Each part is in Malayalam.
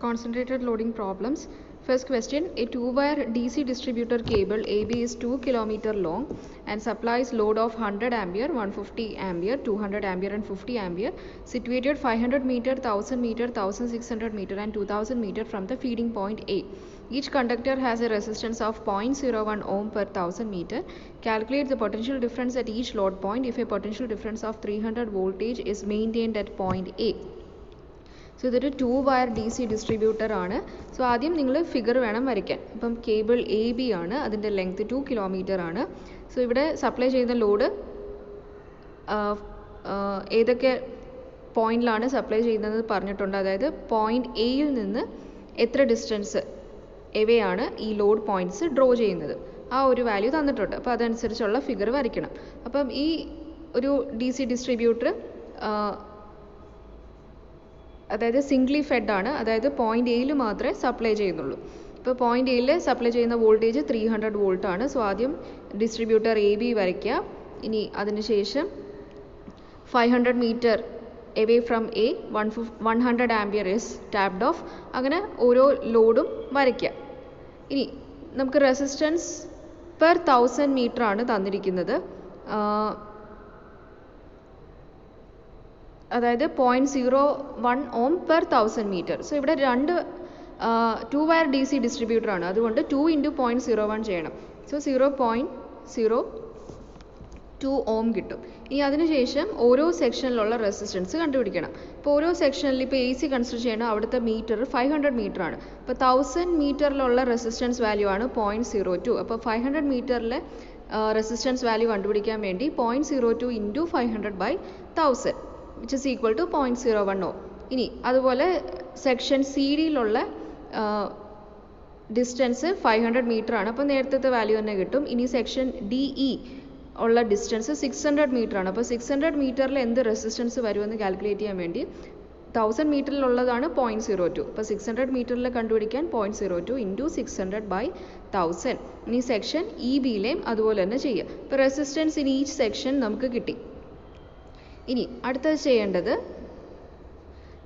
Concentrated loading problems. First question, a two-wire DC distributor cable AB is 2 km long and supplies load of 100 ampere, 150 ampere, 200 ampere and 50 ampere situated 500 meter, 1000 meter, 1600 meter and 2000 meter from the feeding point A. Each conductor has a resistance of 0.01 ohm per 1000 meter. Calculate the potential difference at each load point if a potential difference of 300 voltage is maintained at point A. So ഇതൊരു 2-wire DC ഡിസ്ട്രിബ്യൂട്ടർ ആണ്. സോ ആദ്യം നിങ്ങൾ ഫിഗർ വേണം വരയ്ക്കാൻ. അപ്പം കേബിൾ AB ആണ്, അതിൻ്റെ ലെങ്ത് 2 കിലോമീറ്റർ ആണ്. സോ ഇവിടെ സപ്ലൈ ചെയ്യുന്ന ലോഡ് ഏതൊക്കെ പോയിന്റിലാണ് സപ്ലൈ ചെയ്യുന്നത് പറഞ്ഞിട്ടുണ്ട്. അതായത് പോയിന്റ് എയിൽ നിന്ന് എത്ര ഡിസ്റ്റൻസ് എവേ ആണ് ഈ ലോഡ് പോയിന്റ്സ് ഡ്രോ ചെയ്യുന്നത്, ആ ഒരു വാല്യൂ തന്നിട്ടുണ്ട്. അപ്പോൾ അതനുസരിച്ചുള്ള ഫിഗർ വരയ്ക്കണം. അപ്പം ഈ ഒരു DC ഡിസ്ട്രിബ്യൂട്ടർ അതായത് സിംഗ്ലി ഫെഡ് ആണ്, അതായത് പോയിന്റ് എയിൽ മാത്രമേ സപ്ലൈ ചെയ്യുന്നുള്ളൂ. ഇപ്പോൾ പോയിന്റ് എയിൽ സപ്ലൈ ചെയ്യുന്ന വോൾട്ടേജ് 300 വോൾട്ട് ആണ്. സോ ആദ്യം ഡിസ്ട്രിബ്യൂട്ടർ AB വരയ്ക്കുക. ഇനി അതിനുശേഷം 500 metre away from A 100 ampere is tapped off. അങ്ങനെ ഓരോ ലോഡും വരയ്ക്കുക. ഇനി നമുക്ക് റെസിസ്റ്റൻസ് പെർ 1000 മീറ്റർ ആണ് തന്നിരിക്കുന്നത്. അതായത് 0.01 ഓം പെർ 1000 മീറ്റർ. സോ ഇവിടെ രണ്ട് 2-wire DC ഡിസ്ട്രിബ്യൂട്ടർ ആണ്, അതുകൊണ്ട് 2 × 0.01 ചെയ്യണം. സോ 0.02 ഓം കിട്ടും. ഇനി അതിനുശേഷം ഓരോ സെക്ഷനിലുള്ള റെസിസ്റ്റൻസ് കണ്ടുപിടിക്കണം. ഇപ്പോൾ ഓരോ സെക്ഷനിൽ ഇപ്പോൾ AC കൺസിഡർ ചെയ്യണം, അവിടുത്തെ മീറ്റർ 500 മീറ്റർ ആണ്. ഇപ്പോൾ 1000 മീറ്ററിലുള്ള റെസിസ്റ്റൻസ് വാല്യൂ ആണ് 0.02. അപ്പോൾ 500 മീറ്ററിലെ റെസിസ്റ്റൻസ് വാല്യൂ കണ്ടുപിടിക്കാൻ വേണ്ടി 0.02 × 500/1000 which is equal to 0.01 ohm. ഇനി അതുപോലെ സെക്ഷൻ CDയിലുള്ള ഡിസ്റ്റൻസ് 500 മീറ്റർ ആണ്. അപ്പോൾ നേരത്തെ വാല്യൂ തന്നെ കിട്ടും. ഇനി സെക്ഷൻ DE ഉള്ള ഡിസ്റ്റൻസ് 600 മീറ്റർ ആണ്. അപ്പോൾ 600 മീറ്ററിൽ എന്ത് റെസിസ്റ്റൻസ് വരുമെന്ന് കാൽക്കുലേറ്റ് ചെയ്യാൻ വേണ്ടി 1000 മീറ്ററിലുള്ളതാണ് 0.02. അപ്പോൾ 600 മീറ്ററിൽ കണ്ടുപിടിക്കാൻ 0.02 × 600/1000. ഇനി സെക്ഷൻ EBയിലെയും അതുപോലെ തന്നെ ചെയ്യുക. ഇപ്പോൾ റെസിസ്റ്റൻസ് ഇൻ ഈച്ച് സെക്ഷൻ നമുക്ക് കിട്ടി. ഇനി അടുത്തത് ചെയ്യേണ്ടത്,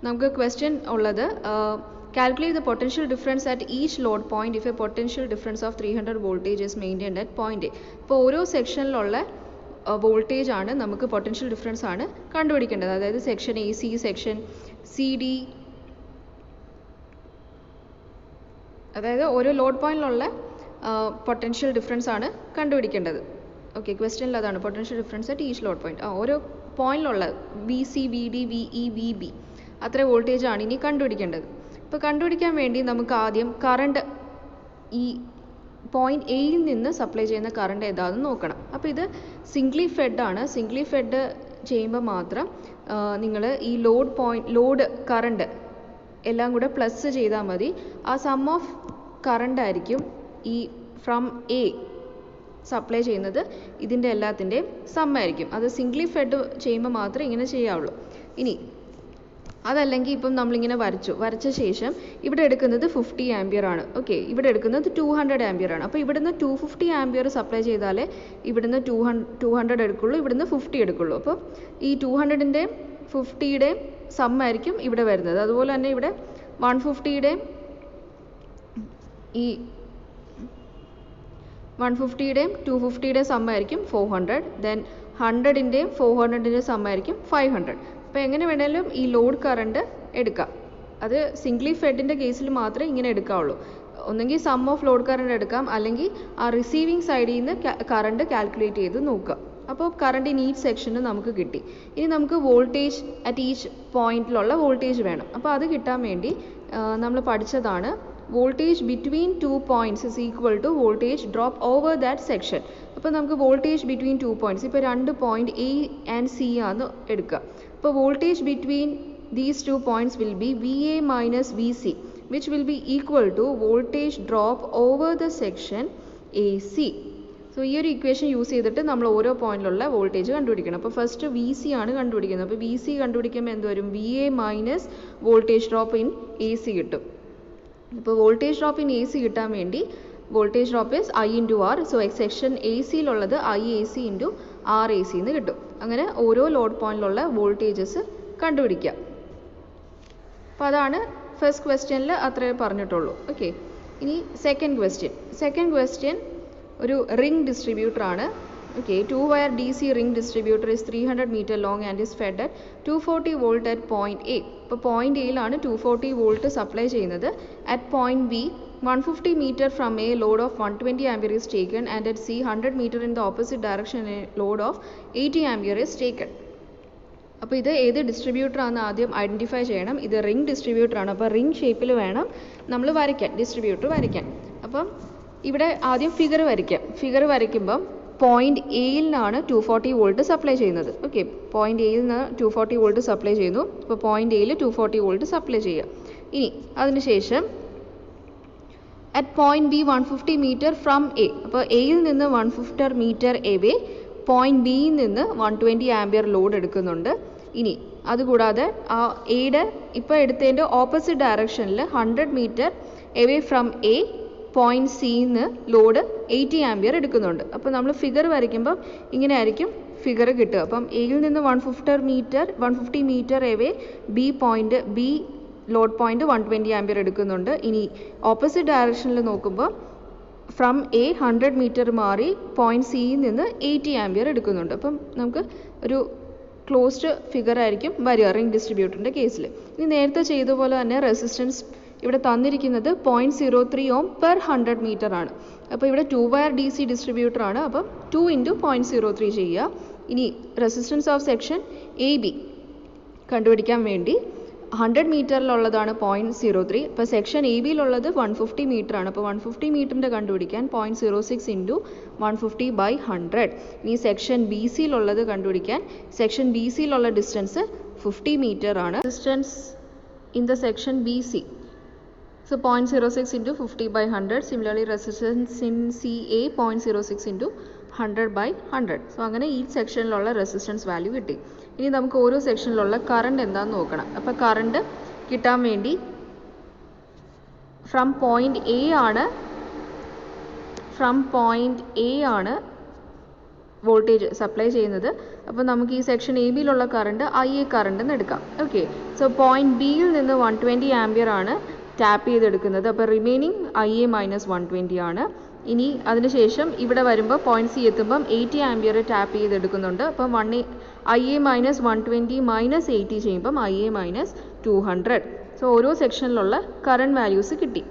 നമുക്ക് ക്വസ്റ്റ്യൻ ഉള്ളത് calculate the potential difference at each load point if A potential difference of 300 voltage is maintained at point A. ഇപ്പോൾ ഓരോ സെക്ഷനിലുള്ള വോൾട്ടേജ് ആണ് നമുക്ക് പൊട്ടൻഷ്യൽ ഡിഫറൻസ് ആണ് കണ്ടുപിടിക്കേണ്ടത്. അതായത് സെക്ഷൻ AC, സെക്ഷൻ CD, അതായത് ഓരോ ലോഡ് പോയിന്റിലുള്ള പൊട്ടൻഷ്യൽ ഡിഫറൻസ് ആണ് കണ്ടുപിടിക്കേണ്ടത്. ഓക്കെ, ക്വസ്റ്റ്യനിൽ അതാണ് potential difference at each load point. ഓരോ പോയിന്റിലുള്ള VC, VD, VE, VB അത്ര വോൾട്ടേജ് ആണ് ഇനി കണ്ടുപിടിക്കേണ്ടത്. ഇപ്പോൾ കണ്ടുപിടിക്കാൻ വേണ്ടി നമുക്ക് ആദ്യം കറണ്ട് ഈ പോയിന്റ് എയിൽ നിന്ന് സപ്ലൈ ചെയ്യുന്ന കറണ്ട് ഏതാണെന്ന് നോക്കണം. അപ്പോൾ ഇത് സിംഗ്ലി ഫെഡ് ആണ്. സിംഗ്ലി ഫെഡ് ചെയ്യുമ്പോൾ മാത്രം നിങ്ങൾ ഈ ലോഡ് കറണ്ട് എല്ലാം കൂടെ പ്ലസ് ചെയ്താൽ മതി. ആ സം ഓഫ് കറണ്ട് ആയിരിക്കും ഈ ഫ്രം A സപ്ലൈ ചെയ്യുന്നത്. ഇതിൻ്റെ എല്ലാത്തിൻ്റെയും സമ്മായിരിക്കും. അത് സിംഗ്ലി ഫെഡ് ചെയ്യുമ്പോൾ മാത്രമേ ഇങ്ങനെ ചെയ്യാവുള്ളൂ. ഇനി അതല്ലെങ്കിൽ ഇപ്പം നമ്മളിങ്ങനെ വരച്ച ശേഷം ഇവിടെ എടുക്കുന്നത് 50 ആംപിയർ ആണ്. ഓക്കെ, ഇവിടെ എടുക്കുന്നത് 200 ആംപിയർ ആണ്. അപ്പോൾ ഇവിടുന്ന് 250 ആംപിയർ സപ്ലൈ ചെയ്താലേ ഇവിടുന്ന് 200 എടുക്കുള്ളൂ, ഇവിടുന്ന് 50 എടുക്കുള്ളൂ. അപ്പോൾ ഈ 200ൻ്റെയും 50യുടെയും സമ്മായിരിക്കും ഇവിടെ വരുന്നത്. അതുപോലെ തന്നെ ഇവിടെ 150യുടെയും ഈ 150യുടെയും 250യുടെയും സമ്മായിരിക്കും 400. ദെൻ 100ൻ്റെയും 400ൻ്റെയും സമ്മായിരിക്കും 500. അപ്പോൾ എങ്ങനെ വേണേലും ഈ ലോഡ് കറണ്ട് എടുക്കാം. അത് സിംഗ്ലി ഫെഡിൻ്റെ കേസിൽ മാത്രമേ ഇങ്ങനെ എടുക്കാവുള്ളൂ. ഒന്നെങ്കിൽ സം ഓഫ് ലോഡ് കറണ്ട് എടുക്കാം, അല്ലെങ്കിൽ ആ റിസീവിങ് സൈഡിൽ നിന്ന് കറണ്ട് കാൽക്കുലേറ്റ് ചെയ്ത് നോക്കുക. അപ്പോൾ കറണ്ട് ഇൻ ഈച്ച് സെക്ഷന് നമുക്ക് കിട്ടി. ഇനി നമുക്ക് വോൾട്ടേജ് അറ്റ് ഈച്ച് പോയിന്റിലുള്ള വോൾട്ടേജ് വേണം. അപ്പോൾ അത് കിട്ടാൻ വേണ്ടി നമ്മൾ പഠിച്ചതാണ് voltage between 2 points is equal to voltage drop over that section. അപ്പോൾ നമുക്ക് വോൾട്ടേജ് ബിറ്റ്വീൻ 2 പോയിന്റ്സ്, ഇപ്പോൾ 2 പോയിന്റ് A ആൻഡ് C ആണ് എടുക്കുക. അപ്പോൾ voltage between these 2 points will be VA minus VC which will be equal to voltage drop over the section AC. So ഈ ഒരു ഇക്വേഷൻ യൂസ് ചെയ്തിട്ട് നമ്മൾ ഓരോ പോയിന്റിലുള്ള വോൾട്ടേജ് കണ്ടുപിടിക്കണം. അപ്പോൾ ഫസ്റ്റ് VC ആണ് കണ്ടുപിടിക്കുന്നത്. അപ്പോൾ VC കണ്ടുപിടിക്കുമ്പോൾ എന്ത് വരും? VA minus voltage drop in AC കിട്ടും. ഇപ്പോൾ വോൾട്ടേജ് ഡ്രോപ്പ് ഇൻ AC കിട്ടാൻ വേണ്ടി voltage drop is I × R. So section ACയിലുള്ളത് IAC × RAC എന്ന് കിട്ടും. അങ്ങനെ ഓരോ ലോഡ് പോയിന്റിലുള്ള വോൾട്ടേജസ് കണ്ടുപിടിക്കാം. അപ്പോൾ അതാണ് ഫസ്റ്റ് ക്വസ്റ്റ്യനിൽ അത്രേ പറഞ്ഞിട്ടുള്ളൂ. ഓക്കെ, ഇനി സെക്കൻഡ് ക്വസ്റ്റ്യൻ ഒരു റിംഗ് ഡിസ്ട്രിബ്യൂട്ടർ ആണ്. Okay, 2-wire DC ring distributor is 300 meter long and is fed at 240 volt at point A. ഇപ്പോൾ പോയിന്റ് എയിലാണ് 240 വോൾട്ട് സപ്ലൈ ചെയ്യുന്നത്. At point B 150 meter from A, load of 120 ampere is taken, and at C 100 meter in the opposite direction a load of 80 ampere is taken. അപ്പോൾ ഇത് ഏത് ഡിസ്ട്രിബ്യൂട്ടർ ആണെന്ന് ആദ്യം ഐഡൻറ്റിഫൈ ചെയ്യണം. ഇത് റിംഗ് ഡിസ്ട്രിബ്യൂട്ടർ ആണ്. അപ്പോൾ റിംഗ് ഷേപ്പിൽ വേണം നമ്മൾ വരയ്ക്കാൻ, ഡിസ്ട്രിബ്യൂട്ടർ വരയ്ക്കാൻ. അപ്പം ഇവിടെ ആദ്യം ഫിഗർ വരയ്ക്കാം. ഫിഗർ വരയ്ക്കുമ്പം പോയിന്റ് എയിൽ നിന്നാണ് 240 വോൾട്ട് സപ്ലൈ ചെയ്യുന്നത്. ഓക്കെ, പോയിന്റ് എയിൽ നിന്ന് 240 വോൾട്ട് സപ്ലൈ ചെയ്യുന്നു. ഇപ്പോൾ പോയിന്റ് എയിൽ 240 വോൾട്ട് സപ്ലൈ ചെയ്യുക. ഇനി അതിനുശേഷം at point B 150 metre from A, അപ്പോൾ എയിൽ നിന്ന് 150 മീറ്റർ എവേ പോയിന്റ് ബിയിൽ നിന്ന് 120 ആംപിയർ ലോഡ് എടുക്കുന്നുണ്ട്. ഇനി അതുകൂടാതെ ആ എയുടെ ഇപ്പോൾ എടുത്തതിൻ്റെ ഓപ്പോസിറ്റ് ഡയറക്ഷനിൽ 100 metre away from A point സിന്ന് ലോഡ് 80 ആംപിയർ എടുക്കുന്നുണ്ട്. അപ്പോൾ നമ്മൾ ഫിഗർ വരയ്ക്കുമ്പോൾ ഇങ്ങനെ ആയിരിക്കും ഫിഗർ കിട്ടുക. അപ്പം എയിൽ നിന്ന് 150 metre away B load point 120 ampere എടുക്കുന്നുണ്ട്. ഇനി ഓപ്പോസിറ്റ് ഡയറക്ഷനിൽ നോക്കുമ്പോൾ ഫ്രം എ 100 മീറ്റർ മാറി പോയിന്റ് സിയിൽ നിന്ന് 80 ആംപിയർ എടുക്കുന്നുണ്ട്. അപ്പം നമുക്ക് ഒരു ക്ലോസ്ഡ് ഫിഗർ ആയിരിക്കും വരിക റിംഗ് ഡിസ്ട്രിബ്യൂട്ടറിൻ്റെ കേസിൽ. ഇനി നേരത്തെ ചെയ്ത പോലെ തന്നെ റെസിസ്റ്റൻസ് ഇവിടെ തന്നിരിക്കുന്നത് 0.03 ohm per 100 മീറ്റർ ആണ്. അപ്പോൾ ഇവിടെ 2-wire DC ഡിസ്ട്രിബ്യൂട്ടർ ആണ്. അപ്പം 2 × 0.03 ചെയ്യുക. ഇനി റെസിസ്റ്റൻസ് ഓഫ് സെക്ഷൻ AB കണ്ടുപിടിക്കാൻ വേണ്ടി 100 മീറ്ററിലുള്ളതാണ് 0.03. ഇപ്പോൾ സെക്ഷൻ AB-യിലുള്ളത് 150 മീറ്റർ ആണ്. അപ്പോൾ 150 മീറ്ററിൻ്റെ കണ്ടുപിടിക്കാൻ 0.06 × 150/100. ഇനി സെക്ഷൻ BC-യിലുള്ളത് കണ്ടുപിടിക്കാൻ സെക്ഷൻ BC-യിലുള്ള ഡിസ്റ്റൻസ് 50 മീറ്റർ ആണ്. Resistance in the section BC, so 0.06 × 50/100. Similarly, resistance in CA 0.06 × 100/100. So അങ്ങനെ ഈ സെക്ഷനിലുള്ള റെസിസ്റ്റൻസ് വാല്യൂ കിട്ടി. ഇനി നമുക്ക് ഓരോ സെക്ഷനിലുള്ള കറണ്ട് എന്താണെന്ന് നോക്കണം. അപ്പോൾ കറണ്ട് കിട്ടാൻ വേണ്ടി ഫ്രം പോയിന്റ് എ ആണ് വോൾട്ടേജ് സപ്ലൈ ചെയ്യുന്നത്. അപ്പോൾ നമുക്ക് ഈ സെക്ഷൻ AB-യിലുള്ള കറണ്ട് IA കറണ്ട് എന്ന് എടുക്കാം. ഓക്കെ, സോ പോയിന്റ് ബിയിൽ നിന്ന് 120 ആംപിയർ ആണ് ടാപ്പ് ചെയ്തെടുക്കുന്നത്. അപ്പോൾ റിമൈനിങ് IA - 120 ആണ്. ഇനി അതിനുശേഷം ഇവിടെ വരുമ്പോൾ പോയിന്റ് സി എത്തുമ്പം 80 ആംപിയർ ടാപ്പ് ചെയ്തെടുക്കുന്നുണ്ട്. അപ്പം IA - 120 - 80 ചെയ്യുമ്പം IA - 200. സോ ഓരോ സെക്ഷനിലുള്ള കറണ്ട് വാല്യൂസ് കിട്ടി.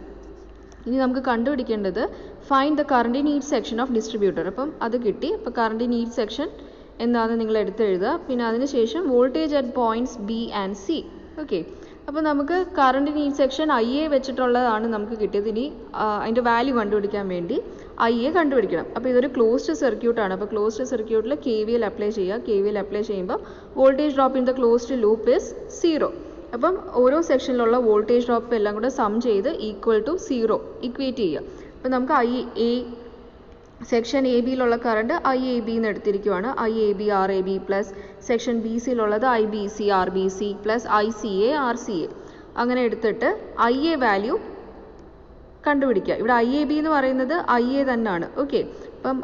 ഇനി നമുക്ക് കണ്ടുപിടിക്കേണ്ടത് find the current in each section of distributor. അപ്പം അത് കിട്ടി. അപ്പോൾ കറണ്ട് ഇൻ ഈച്ച് സെക്ഷൻ എന്താണെന്ന് നിങ്ങൾ എടുത്തെഴുതുക. പിന്നെ അതിനുശേഷം voltage at points B and C. Okay, അപ്പോൾ നമുക്ക് current in each section IA വെച്ചിട്ടുള്ളതാണ് നമുക്ക് കിട്ടിയത്. ഇനി അതിൻ്റെ വാല്യൂ കണ്ടുപിടിക്കാൻ വേണ്ടി IA കണ്ടുപിടിക്കണം. അപ്പോൾ ഇതൊരു ക്ലോസ്ഡ് സർക്യൂട്ടാണ്. അപ്പോൾ ക്ലോസ്ഡ് സർക്യൂട്ടിൽ KVL അപ്ലൈ ചെയ്യുക. KVL അപ്ലൈ ചെയ്യുമ്പോൾ voltage drop in the closed loop is 0. അപ്പം ഓരോ സെക്ഷനിലുള്ള വോൾട്ടേജ് ഡ്രോപ്പ് എല്ലാം കൂടെ സം ചെയ്ത് ഈക്വൽ ടു 0 ഇക്വേറ്റ് ചെയ്യുക. അപ്പോൾ നമുക്ക് സെക്ഷൻ AB-യിലുള്ള കറണ്ട് IAB എന്ന് എടുത്തിരിക്കുവാണ്. IAB RAB പ്ലസ് സെക്ഷൻ BC-യിലുള്ളത് IBC RBC plus ICA RCA അങ്ങനെ എടുത്തിട്ട് IA വാല്യൂ കണ്ടുപിടിക്കുക. ഇവിടെ IAB എന്ന് പറയുന്നത് IA തന്നെയാണ്. ഓക്കെ, അപ്പം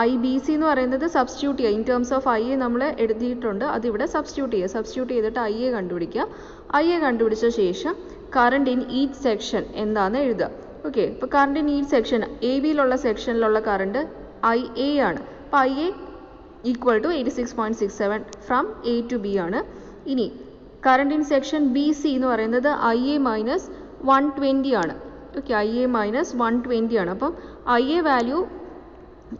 IBC എന്ന് പറയുന്നത് സബ്സ്റ്റിറ്റ്യൂട്ട് ചെയ്യുക. ഇൻ ടേംസ് ഓഫ് IA നമ്മൾ എഴുതിയിട്ടുണ്ട്, അതിവിടെ സബ്സ്റ്റിറ്റ്യൂട്ട് ചെയ്തിട്ട് IA കണ്ടുപിടിക്കുക. IA കണ്ടുപിടിച്ച ശേഷം കറണ്ട് ഇൻ ഈച്ച് സെക്ഷൻ എന്താണെന്ന് എഴുതുക. ഓക്കെ, ഇപ്പോൾ കറണ്ട് ഇൻ ഈച്ച് സെക്ഷൻ AB-യിലുള്ള സെക്ഷനിലുള്ള കറണ്ട് IA ആണ്. അപ്പോൾ IA equal to 86.67 from A to B ആണ്. ഇനി കറണ്ട് ഇൻ സെക്ഷൻ BC എന്ന് പറയുന്നത് IA - 120 ആണ്. ഓക്കെ, IA - 120 ആണ്. അപ്പം IA വാല്യൂ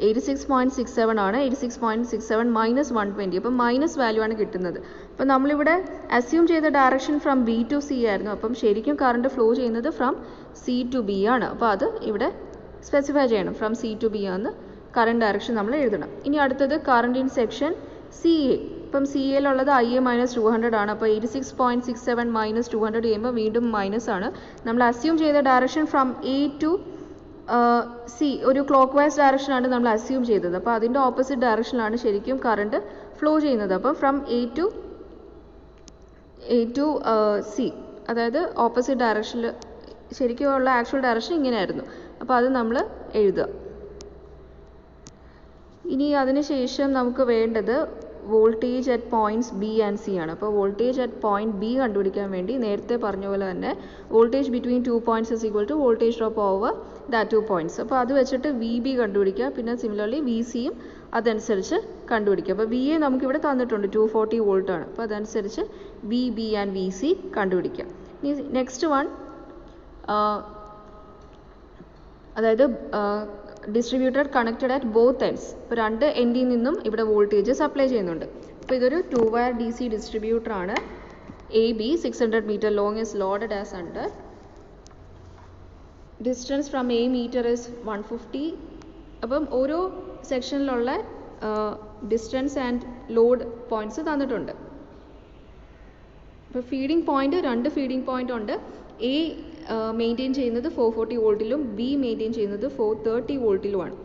86.67 ആണ്. 86.67 - 120, അപ്പം മൈനസ് വാല്യൂ ആണ് കിട്ടുന്നത്. അപ്പം നമ്മളിവിടെ അസ്യൂം ചെയ്ത direction from B to C ആയിരുന്നു. അപ്പം ശരിക്കും കറണ്ട് ഫ്ലോ ചെയ്യുന്നത് ഫ്രം C to B ആണ്. അപ്പോൾ അത് ഇവിടെ സ്പെസിഫൈ ചെയ്യണം. ഫ്രം C to B ആണ് കറണ്ട് ഡയറക്ഷൻ നമ്മൾ എഴുതണം. ഇനി അടുത്തത് കറണ്ട് ഇൻ സെക്ഷൻ CA. ഇപ്പം CAയിലുള്ളത് IA - 200 ആണ്. അപ്പോൾ 86.67 - 200 ചെയ്യുമ്പോൾ വീണ്ടും മൈനസ് ആണ്. നമ്മൾ അസ്യൂം ചെയ്ത direction from A to C ഒരു ക്ലോക്ക് വൈസ് ഡയറക്ഷനാണ് നമ്മൾ അസ്യൂം ചെയ്തത്. അപ്പോൾ അതിൻ്റെ ഓപ്പോസിറ്റ് ഡയറക്ഷനിലാണ് ശരിക്കും കറണ്ട് ഫ്ലോ ചെയ്യുന്നത്. അപ്പോൾ ഫ്രം A to C, അതായത് ഓപ്പോസിറ്റ് ഡയറക്ഷനിൽ ശരിക്കും ഉള്ള ആക്ച്വൽ ഡയറക്ഷൻ ഇങ്ങനെയായിരുന്നു. അപ്പോൾ അത് നമ്മൾ എഴുതുക. ഇനി അതിനുശേഷം നമുക്ക് വേണ്ടത് voltage at points B and C ആണ്. അപ്പോൾ വോൾട്ടേജ് അറ്റ് പോയിൻറ്റ് ബി കണ്ടുപിടിക്കാൻ വേണ്ടി നേരത്തെ പറഞ്ഞ പോലെ തന്നെ voltage between 2 points is equal to voltage drop over that 2 points. അപ്പോൾ അത് വെച്ചിട്ട് വി ബി കണ്ടുപിടിക്കുക. പിന്നെ സിമിലർലി വി സിയും അതനുസരിച്ച് കണ്ടുപിടിക്കുക. അപ്പോൾ വി എ നമുക്കിവിടെ തന്നിട്ടുണ്ട് 240 വോൾട്ട് ആണ്. അപ്പോൾ അതനുസരിച്ച് V B and V C കണ്ടുപിടിക്കുക. ഇനി നെക്സ്റ്റ് വൺ, അതായത് distributor connected at both ends. ഇപ്പോൾ രണ്ട് എൻഡിൽ നിന്നും ഇവിടെ വോൾട്ടേജ് സപ്ലൈ ചെയ്യുന്നുണ്ട്. അപ്പോൾ ഇതൊരു 2 വയർ ഡി സി ഡിസ്ട്രിബ്യൂട്ടർ ആണ്. A B 600 metre long is loaded as under. Distance from A metre is 150. അപ്പം ഓരോ സെക്ഷനിലുള്ള ഡിസ്റ്റൻസ് ആൻഡ് ലോഡ് പോയിൻറ്റ്സ് തന്നിട്ടുണ്ട്. ഇപ്പോൾ ഫീഡിംഗ് പോയിന്റ്, രണ്ട് ഫീഡിംഗ് പോയിന്റ് ഉണ്ട്. എ മെയിൻറ്റെയിൻ ചെയ്യുന്നത് 440 വോൾട്ടിലും ബി മെയിൻറ്റെയിൻ ചെയ്യുന്നത് 430 വോൾട്ടിലുമാണ്.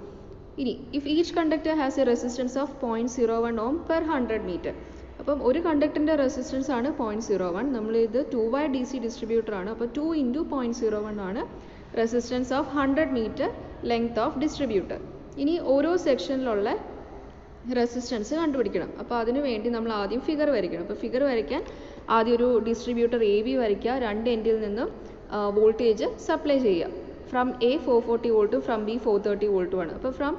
ഇനി if each conductor has a resistance of 0.01 ohm per 100 metre. അപ്പം ഒരു കണ്ടക്ടറിൻ്റെ റെസിസ്റ്റൻസ് ആണ് 0.01. നമ്മളിത് 2 വയർ ഡി സി ഡിസ്ട്രിബ്യൂട്ടർ ആണ്. അപ്പോൾ 2 × 0.01 ആണ് resistance of 100 metre length of distributor. ഇനി ഓരോ സെക്ഷനിലുള്ള റെസിസ്റ്റൻസ് കണ്ടുപിടിക്കണം. അപ്പോൾ അതിനു വേണ്ടി നമ്മൾ ആദ്യം ഫിഗർ വരയ്ക്കണം. അപ്പോൾ ഫിഗർ വരയ്ക്കാൻ ആദ്യം ഒരു ഡിസ്ട്രിബ്യൂട്ടർ എ ബി വരയ്ക്കുക. രണ്ട് എൻഡിൽ നിന്നും വോൾട്ടേജ് സപ്ലൈ ചെയ്യുക. ഫ്രം എ 440 വോൾട്ടും ഫ്രം ബി 430 വോൾട്ടുമാണ്. അപ്പോൾ ഫ്രം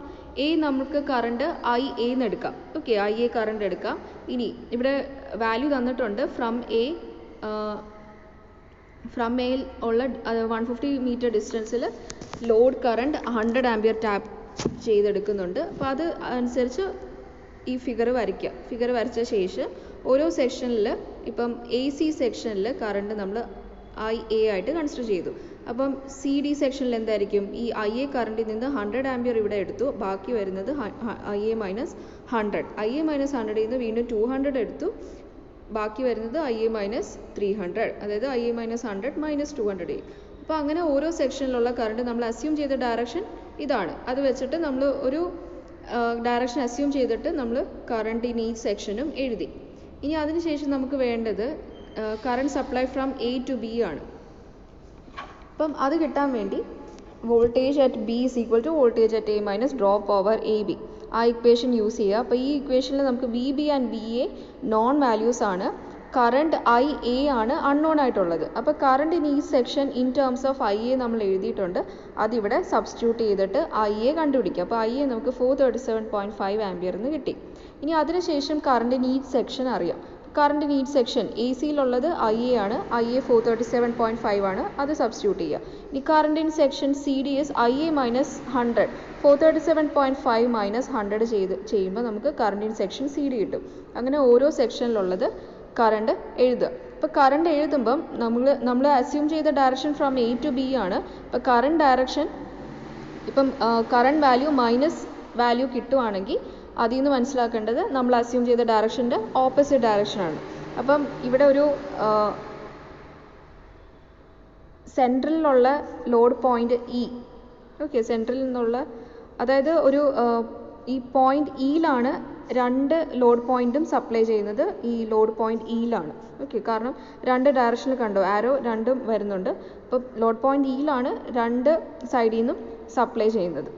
എ നമുക്ക് കറണ്ട് ഐ എ എന്ന് എടുക്കാം. ഓക്കെ, ഐ എ കറണ്ട് എടുക്കാം. ഇനി ഇവിടെ വാല്യൂ തന്നിട്ടുണ്ട്. ഫ്രം എയിൽ ഉള്ള 150 മീറ്റർ ഡിസ്റ്റൻസിൽ ലോഡ് കറണ്ട് 100 ആംപിയർ ടാപ്പ് ചെയ്തെടുക്കുന്നുണ്ട്. അപ്പോൾ അത് അനുസരിച്ച് ഈ ഫിഗർ വരയ്ക്കുക. ഫിഗർ വരച്ച ശേഷം ഓരോ സെക്ഷനിൽ, ഇപ്പം എ സി സെക്ഷനിൽ കറണ്ട് നമ്മൾ ഐ എ ആയിട്ട് കൺസിഡർ ചെയ്തു. അപ്പം സി ഡി സെക്ഷനിൽ എന്തായിരിക്കും? ഈ ഐ എ കറണ്ടിൽ നിന്ന് 100 ആംപിയർ ഇവിടെ എടുത്തു. ബാക്കി വരുന്നത് I A minus 100. I A minus 100ൽ നിന്ന് വീണ്ടും 200 എടുത്തു. ബാക്കി വരുന്നത് ഐ എ മൈനസ് 300. അതായത് ഐ എ മൈനസ് 100 മൈനസ് 200. അപ്പോൾ അങ്ങനെ ഓരോ സെക്ഷനിലുള്ള കറണ്ട് നമ്മൾ അസ്യൂം ചെയ്ത ഡയറക്ഷൻ ഇതാണ്. അത് വെച്ചിട്ട് നമ്മൾ ഒരു ഡയറക്ഷൻ അസ്യൂം ചെയ്തിട്ട് നമ്മൾ കറണ്ട് ഇൻ ഈ സെക്ഷനും എഴുതി. ഇനി അതിനുശേഷം നമുക്ക് വേണ്ടത് current supply from A to B ആണ്. അപ്പം അത് കിട്ടാൻ വേണ്ടി voltage at B is equal to voltage at A minus drop over A B, ആ ഇക്വേഷൻ യൂസ് ചെയ്യുക. അപ്പോൾ ഈ ഇക്വേഷനിൽ നമുക്ക് V B and V A known values ആണ്. കറണ്ട് ഐ എ ആണ് അൺനോൺ ആയിട്ടുള്ളത്. അപ്പോൾ കറണ്ട് ഇൻ ഈ section in terms of I A നമ്മൾ എഴുതിയിട്ടുണ്ട്. അതിവിടെ സബ്സ്റ്റിറ്റ്യൂട്ട് ചെയ്തിട്ട് ഐ എ കണ്ടുപിടിക്കുക. അപ്പോൾ ഐ എ നമുക്ക് 437.5 ആംപിയർ എന്ന് കിട്ടി. ഇനി അതിനുശേഷം കറണ്ട് ഇൻ ഈ സെക്ഷൻ അറിയാം. കറണ്ട് ഇൻ ഈ സെക്ഷൻ എ സിയിലുള്ളത് ഐ എ ആണ്. ഐ എ 437.5 ആണ്. അത് സബ്സ്റ്റിറ്റ്യൂട്ട് ചെയ്യുക. ഇനി current in section C D S I A minus 100. 437.5 minus 100 ചെയ്യുമ്പോൾ നമുക്ക് current in section C D കിട്ടും. അങ്ങനെ ഓരോ സെക്ഷനിലുള്ളത് കറണ്ട് എഴുതുക. അപ്പോൾ കറണ്ട് എഴുതുമ്പം നമ്മൾ അസ്യൂം ചെയ്ത direction from A to B ആണ്. അപ്പോൾ കറണ്ട് ഡയറക്ഷൻ ഇപ്പം കറണ്ട് വാല്യൂ മൈനസ് വാല്യൂ കിട്ടുവാണെങ്കിൽ അതിൽ നിന്ന് മനസ്സിലാക്കേണ്ടത് നമ്മൾ അസ്യൂം ചെയ്ത ഡയറക്ഷൻ്റെ ഓപ്പോസിറ്റ് ഡയറക്ഷനാണ്. അപ്പം ഇവിടെ ഒരു സെൻട്രലിലുള്ള ലോഡ് പോയിന്റ് ഇ, ഓക്കെ, സെൻട്രലിൽ നിന്നുള്ള, അതായത് ഒരു ഈ പോയിന്റ് ഇയിലാണ് രണ്ട് ലോഡ് പോയിന്റും സപ്ലൈ ചെയ്യുന്നത്. ഈ ലോഡ് പോയിന്റ് ഇയിലാണ്. ഓക്കെ, കാരണം രണ്ട് ഡയറക്ഷനിൽ കണ്ടോ ആരോ രണ്ടും വരുന്നുണ്ട്. അപ്പോൾ ലോഡ് പോയിന്റ് ഇയിലാണ് രണ്ട് സൈഡിൽ നിന്നും സപ്ലൈ ചെയ്യുന്നത്.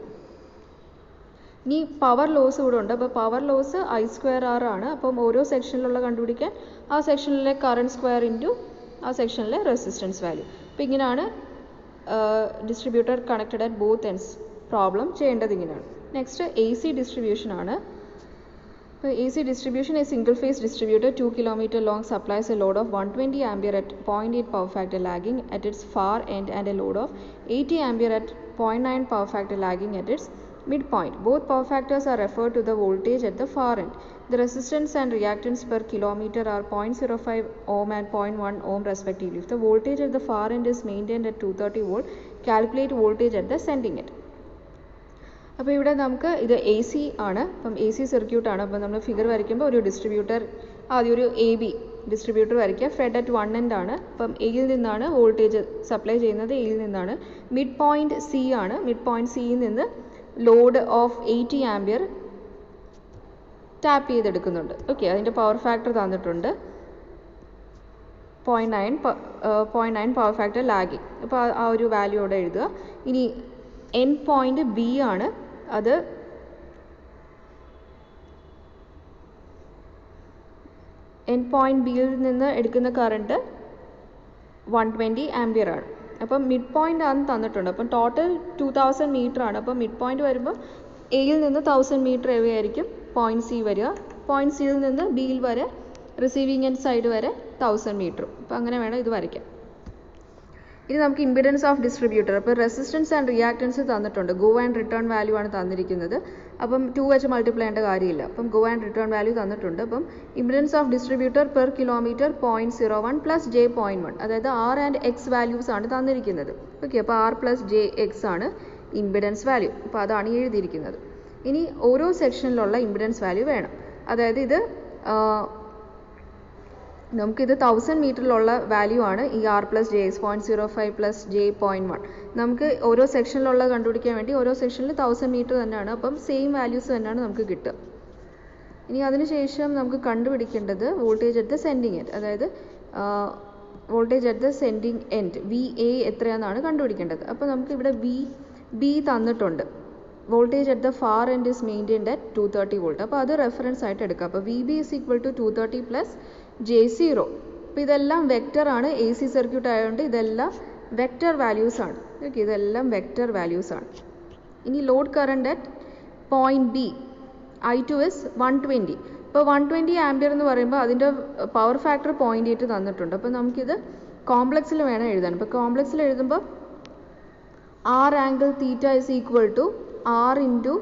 ഇനി പവർ ലോസ് കൂടെ ഉണ്ട്. അപ്പോൾ പവർ ലോസ് I²R ആണ്. അപ്പം ഓരോ സെക്ഷനിലുള്ള കണ്ടുപിടിക്കാൻ ആ സെക്ഷനിലെ കറണ്ട് സ്ക്വയർ ഇൻറ്റു ആ സെക്ഷനിലെ റെസിസ്റ്റൻസ് വാല്യൂ. അപ്പോൾ ഇങ്ങനെയാണ് distributor connected at both ends problem ചെയ്യേണ്ടത്. ഇങ്ങനെയാണ്. നെക്സ്റ്റ് എ സി ഡിസ്ട്രിബ്യൂഷൻ ആണ്. അപ്പോൾ A C distribution, A single phase distributor 2 kilometer long supplies a load of 120 ampere at 0.8 power factor lagging at its far end and a load of 80 ampere at 0.9 power factor lagging at its midpoint. Both power factors are referred to the voltage at the far end. The resistance and reactance per kilometer are 0.05 ohm and 0.1 ohm respectively. If the voltage at the far end is maintained at 230 volt, calculate voltage at the sending end. അപ്പോൾ ഇവിടെ നമുക്ക് ഇത് എ സി ആണ്. അപ്പം എ സി സർക്യൂട്ടാണ്. അപ്പോൾ നമ്മൾ ഫിഗർ വരയ്ക്കുമ്പോൾ ഒരു ഡിസ്ട്രിബ്യൂട്ടർ, ആദ്യം ഒരു എ ബി ഡിസ്ട്രിബ്യൂട്ടർ വരയ്ക്കുക. ഫെഡ് അറ്റ് 1 end ആണ്. അപ്പം എയിൽ നിന്നാണ് വോൾട്ടേജ് സപ്ലൈ ചെയ്യുന്നത്. എയിൽ നിന്നാണ്. മിഡ് പോയിന്റ് സി ആണ്. മിഡ് പോയിന്റ് സിയിൽ നിന്ന് ലോഡ് ഓഫ് 80 ആംപിയർ ടാപ്പ് ചെയ്തെടുക്കുന്നുണ്ട്. ഓക്കെ, അതിൻ്റെ പവർ ഫാക്ടർ തന്നിട്ടുണ്ട് 0.9 പവർ ഫാക്ടർ ലാഗിങ്. അപ്പോൾ ആ ഒരു വാല്യൂ അവിടെ എഴുതുക. ഇനി എൻഡ് പോയിന്റ് ബി ആണ്. അത് എൻഡ് പോയിന്റ് ബിയിൽ നിന്ന് എടുക്കുന്ന കറണ്ട് 120 ആംപിയർ ആണ്. അപ്പം മിഡ് പോയിന്റ് ആണ് തന്നിട്ടുണ്ട്. അപ്പം ടോട്ടൽ 2000 മീറ്റർ ആണ്. അപ്പം മിഡ് പോയിന്റ് വരുമ്പോൾ എയിൽ നിന്ന് 1000 മീറ്റർ എവിടെയായിരിക്കും പോയിന്റ് സി വരിക. പോയിന്റ് സിയിൽ നിന്ന് ബിയിൽ വരെ റിസീവിങ് എൻഡ് സൈഡ് വരെ 1000 മീറ്ററും. അപ്പം അങ്ങനെ വേണം ഇത് വരയ്ക്കാൻ. ഇനി നമുക്ക് ഇമ്പിഡൻസ് ഓഫ് ഡിസ്ട്രിബ്യൂട്ടർ. അപ്പോൾ റെസിസ്റ്റൻസ് ആൻഡ് റിയാക്റ്റൻസ് തന്നിട്ടുണ്ട്. ഗോ ആൻഡ് റിട്ടേൺ വാല്യൂ ആണ് തന്നിരിക്കുന്നത്. അപ്പം 2 വെച്ച് മൾട്ടിപ്ലൈ ചെയ്യേണ്ട കാര്യമില്ല. അപ്പം ഗോ ആൻഡ് റിട്ടേൺ വാല്യൂ തന്നിട്ടുണ്ട്. അപ്പം impedance of distributor per kilometre 0.01 plus J 0.1, അതായത് ആർ ആൻഡ് എക്സ് വാല്യൂസ് ആണ് തന്നിരിക്കുന്നത്. ഓക്കെ, അപ്പോൾ ആർ പ്ലസ് ജെ എക്സ് ആണ് ഇമ്പിഡൻസ് വാല്യൂ. അപ്പോൾ അതാണ് എഴുതിയിരിക്കുന്നത്. ഇനി ഓരോ സെക്ഷനിലുള്ള ഇമ്പിഡൻസ് വാല്യൂ വേണം. അതായത് ഇത് നമുക്കിത് 1000 മീറ്ററിലുള്ള വാല്യൂ ആണ് ഈ R plus J X 0.05 plus J 0.1. നമുക്ക് ഓരോ സെക്ഷനിലുള്ള കണ്ടുപിടിക്കാൻ വേണ്ടി ഓരോ സെക്ഷനിൽ 1000 മീറ്റർ തന്നെയാണ്. അപ്പം സെയിം വാല്യൂസ് തന്നെയാണ് നമുക്ക് കിട്ടുക. ഇനി അതിനുശേഷം നമുക്ക് കണ്ടുപിടിക്കേണ്ടത് voltage at the sending end, അതായത് voltage at the sending end V A എത്രയാണെന്നാണ് കണ്ടുപിടിക്കേണ്ടത്. അപ്പോൾ നമുക്ക് ഇവിടെ വി ബി തന്നിട്ടുണ്ട്. Voltage at the far end is maintained at 230 volt. അപ്പോൾ അത് റെഫറൻസ് ആയിട്ട് എടുക്കുക. അപ്പോൾ V B is equal to 230 plus J 0. അപ്പോൾ ഇതെല്ലാം വെക്റ്റർ ആണ്. എ സി സർക്യൂട്ട് ആയതുകൊണ്ട് ഇതെല്ലാം വെക്റ്റർ വാല്യൂസ് ആണ്. ഓക്കെ, ഇതെല്ലാം വെക്റ്റർ വാല്യൂസ് ആണ്. ഇനി load current at point B I2 is 120. ഇപ്പോൾ 120 ആംപിയർ എന്ന് പറയുമ്പോൾ അതിൻ്റെ പവർ ഫാക്ടർ 0.8 തന്നിട്ടുണ്ട്. അപ്പോൾ നമുക്കിത് കോംപ്ലക്സിൽ വേണം എഴുതാൻ. ഇപ്പോൾ കോംപ്ലക്സിൽ എഴുതുമ്പോൾ R angle theta is equal to R into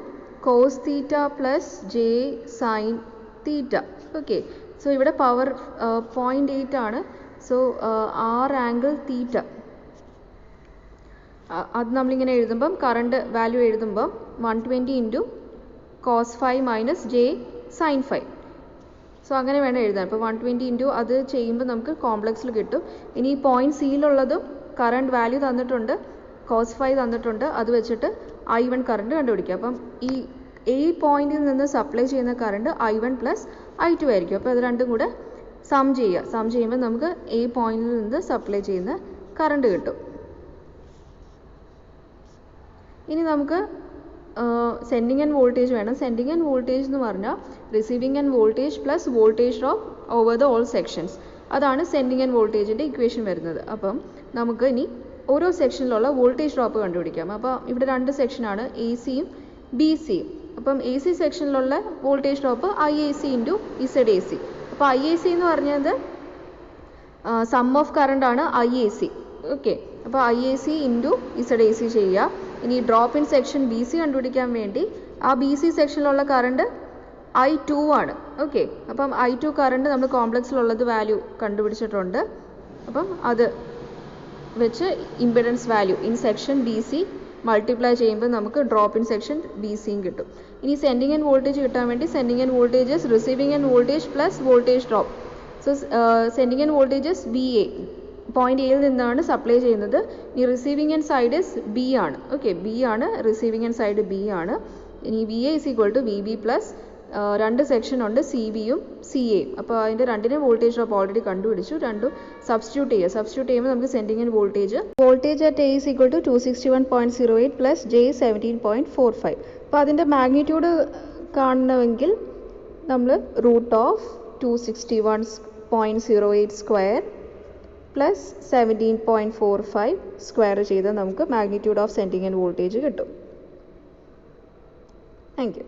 cos theta plus J sine theta. Okay, so ഇവിടെ പവർ 0.8 ആണ്. സോ ആർ ആംഗിൾ തീറ്റ അത് നമ്മളിങ്ങനെ എഴുതുമ്പം കറണ്ട് വാല്യൂ എഴുതുമ്പം 120 into cos 5 minus J sine 5. So അങ്ങനെ വേണം എഴുതാൻ. അപ്പോൾ 120 ഇൻറ്റു അത് ചെയ്യുമ്പോൾ നമുക്ക് കോംപ്ലക്സിൽ കിട്ടും. ഇനി പോയിന്റ് സിയിലുള്ളതും കറണ്ട് വാല്യൂ തന്നിട്ടുണ്ട്, കോസ് 5 തന്നിട്ടുണ്ട്. അത് വെച്ചിട്ട് I1 കറണ്ട് കണ്ടുപിടിക്കുക. അപ്പം ഈ എ പോയിന്റിൽ നിന്ന് സപ്ലൈ ചെയ്യുന്ന കറണ്ട് I1 പ്ലസ് I2 ആയിരിക്കും. അപ്പോൾ അത് രണ്ടും കൂടെ സം ചെയ്യുക. സം ചെയ്യുമ്പോൾ നമുക്ക് എ പോയിന്റിൽ നിന്ന് സപ്ലൈ ചെയ്യുന്ന കറണ്ട് കിട്ടും. ഇനി നമുക്ക് സെൻഡിങ് ആൻഡ് വോൾട്ടേജ് വേണം. സെൻഡിങ് ആൻഡ് വോൾട്ടേജ് എന്ന് പറഞ്ഞാൽ receiving end voltage plus voltage drop over the all sections. അതാണ് സെൻഡിങ് ആൻഡ് വോൾട്ടേജിൻ്റെ ഇക്വേഷൻ വരുന്നത്. അപ്പം നമുക്ക് ഇനി ഓരോ സെക്ഷനിലുള്ള വോൾട്ടേജ് ഡ്രോപ്പ് കണ്ടുപിടിക്കാം. അപ്പോൾ ഇവിടെ 2 സെക്ഷനാണ്, എ സിയും ബി സിയും. അപ്പം എ സി സെക്ഷനിലുള്ള voltage drop IAC into ZAC. അപ്പോൾ IAC എന്ന് പറഞ്ഞത് സം ഓഫ് കറണ്ട് ആണ് IAC. ഓക്കെ, അപ്പോൾ IAC ഇൻറ്റു ZAC ചെയ്യുക. ഇനി drop in section B C കണ്ടുപിടിക്കാൻ വേണ്ടി ആ ബി സി സെക്ഷനിലുള്ള കറണ്ട് I2 ആണ്. ഓക്കെ, അപ്പം I2 കറണ്ട് നമ്മൾ കോംപ്ലക്സിലുള്ളത് വാല്യൂ കണ്ടുപിടിച്ചിട്ടുണ്ട്. അപ്പം അത് വെച്ച് impedance value in section B C multiply ചെയ്യുമ്പോൾ നമുക്ക് ഡ്രോപ്പ് ഇൻ സെക്ഷൻ ബി സിയും കിട്ടും. ഇനി സെൻഡിങ് ആൻഡ് വോൾട്ടേജ് കിട്ടാൻ വേണ്ടി sending end voltages receiving end voltage plus voltage drop. So sending end voltages B A point എയിൽ നിന്നാണ് സപ്ലൈ ചെയ്യുന്നത്. ഈ receiving end side is B ആണ്. ഓക്കെ, ബി ആണ് റിസീവിങ് ആൻഡ് സൈഡ് ബി ആണ്. ഇനി V A is equal to V B plus 2 section ഉണ്ട്, സി ബിയും സി എയും. അപ്പോൾ അതിൻ്റെ രണ്ടിനും വോൾട്ടേജ് ഡ്രോപ്പ് ഓൾറെഡി കണ്ടുപിടിച്ചു. രണ്ടും സബ്സ്റ്റിറ്റ്യൂട്ട് ചെയ്യുമ്പോൾ നമുക്ക് sending end voltage at A is equal to 261.08 plus J 17.45. അപ്പോൾ അതിൻ്റെ മാഗ്നിറ്റ്യൂഡ് കാണണമെങ്കിൽ നമ്മൾ √261.08 സ്ക്വയർ പ്ലസ് 17.45 സ്ക്വയർ ചെയ്താൽ നമുക്ക് magnitude of sending end voltage കിട്ടും. Thank U.